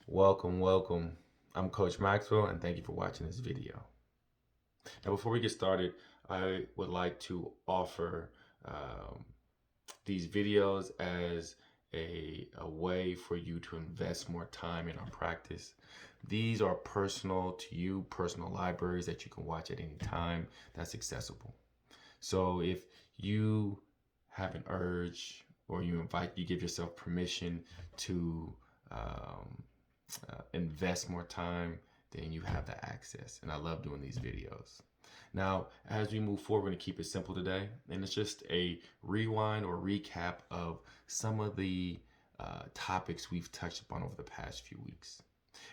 Welcome, welcome. I'm Coach Maxwell, and thank you for watching this video. Now, before we get started, I would like to offer um, these videos as a way for you to invest more time in our practice. These are personal to you, personal libraries that you can watch at any time that's accessible. So if you have an urge or you give yourself permission to um, invest more time, then you have the access. And I love doing these videos. Now, as we move forward, we're going to keep it simple today. And it's just a rewind or recap of some of the topics we've touched upon over the past few weeks.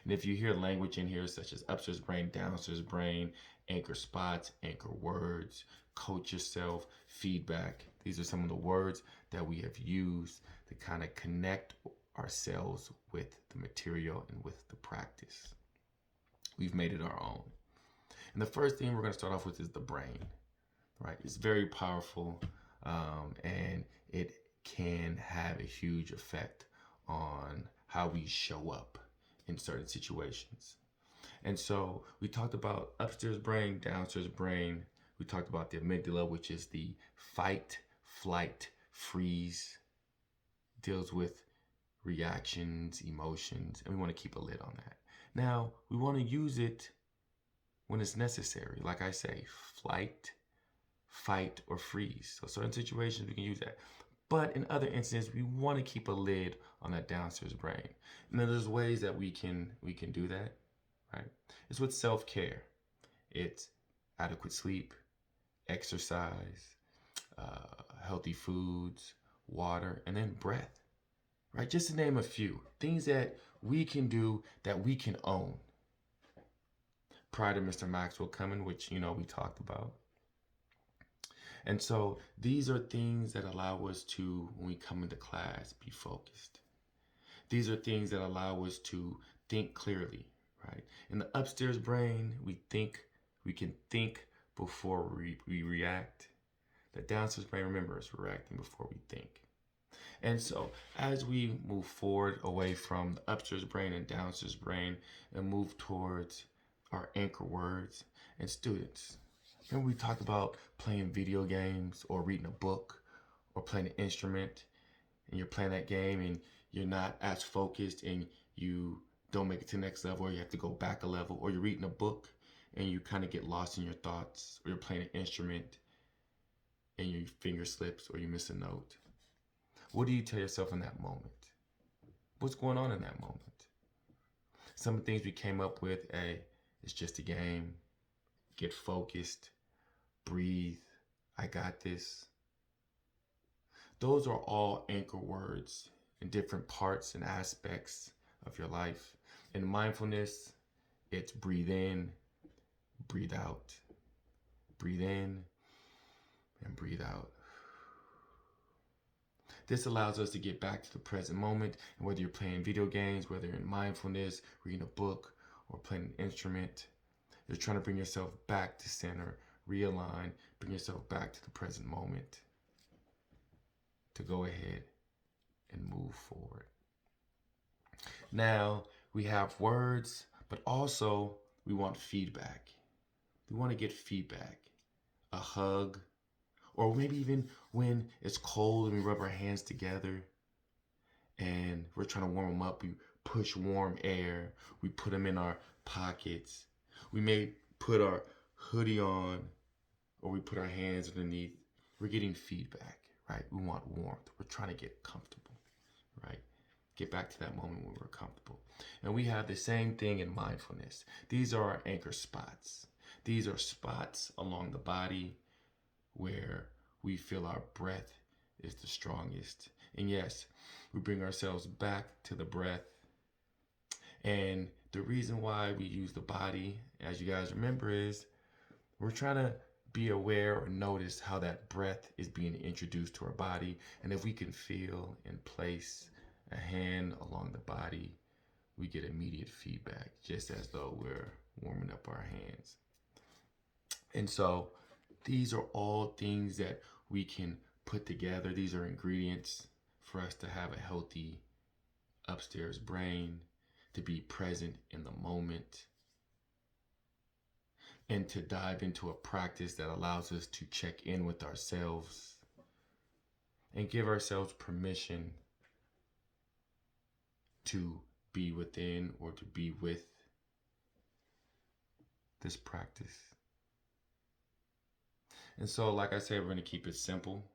And if you hear language in here such as upstairs brain, downstairs brain, anchor spots, anchor words, coach yourself, feedback, these are some of the words that we have used to kind of connect ourselves with the material and with the practice. We've made it our own. And the first thing we're going to start off with is the brain, right? It's very powerful and it can have a huge effect on how we show up in certain situations. And so we talked about upstairs brain, downstairs brain. We talked about the amygdala, which is the fight, flight, freeze, deals with reactions, emotions, and we want to keep a lid on that. Now, we want to use it when it's necessary. Like I say, flight, fight, or freeze. So certain situations we can use that. But in other instances, we want to keep a lid on that downstairs brain. And then there's ways that we can do that, right? It's with self-care. It's adequate sleep, exercise, healthy foods, water, and then breath, right? Just to name a few things that we can do that we can own. Prior to Mr. Maxwell coming, which, we talked about. And so these are things that allow us to, when we come into class, be focused. These are things that allow us to think clearly, right? In the upstairs brain, we can think before we react. The downstairs brain, remember, is reacting before we think. And so as we move forward away from the upstairs brain and downstairs brain and move towards our anchor words, and students, remember we talked about playing video games or reading a book or playing an instrument, and you're playing that game and you're not as focused and you don't make it to the next level, or you have to go back a level, or you're reading a book and you kind of get lost in your thoughts, or you're playing an instrument and your finger slips or you miss a note. What do you tell yourself in that moment? What's going on in that moment? Some of the things we came up with, it's just a game. Get focused. Breathe. I got this. Those are all anchor words in different parts and aspects of your life. In mindfulness, it's breathe in, breathe out. Breathe in and breathe out. This allows us to get back to the present moment, and whether you're playing video games, whether you're in mindfulness, reading a book, or playing an instrument, you're trying to bring yourself back to center, realign, bring yourself back to the present moment to go ahead and move forward. Now, we have words, but also we want feedback. We want to get feedback, a hug, or maybe even when it's cold and we rub our hands together and we're trying to warm them up, we push warm air, we put them in our pockets. We may put our hoodie on or we put our hands underneath. We're getting feedback, right? We want warmth. We're trying to get comfortable, right? Get back to that moment when we're comfortable. And we have the same thing in mindfulness. These are our anchor spots. These are spots along the body where we feel our breath is the strongest. And yes, we bring ourselves back to the breath. And the reason why we use the body, as you guys remember, is we're trying to be aware or notice how that breath is being introduced to our body. And if we can feel and place a hand along the body, we get immediate feedback, just as though we're warming up our hands. And so these are all things that we can put together. These are ingredients for us to have a healthy upstairs brain, to be present in the moment, and to dive into a practice that allows us to check in with ourselves and give ourselves permission to be within or to be with this practice. And so, like I said, we're going to keep it simple.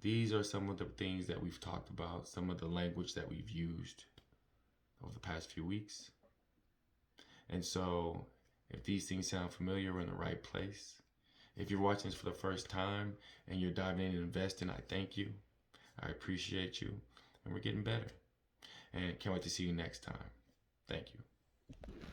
These are some of the things that we've talked about, some of the language that we've used over the past few weeks. And so, if these things sound familiar, we're in the right place. If you're watching this for the first time and you're diving in and investing, I thank you. I appreciate you. And we're getting better. And can't wait to see you next time. Thank you.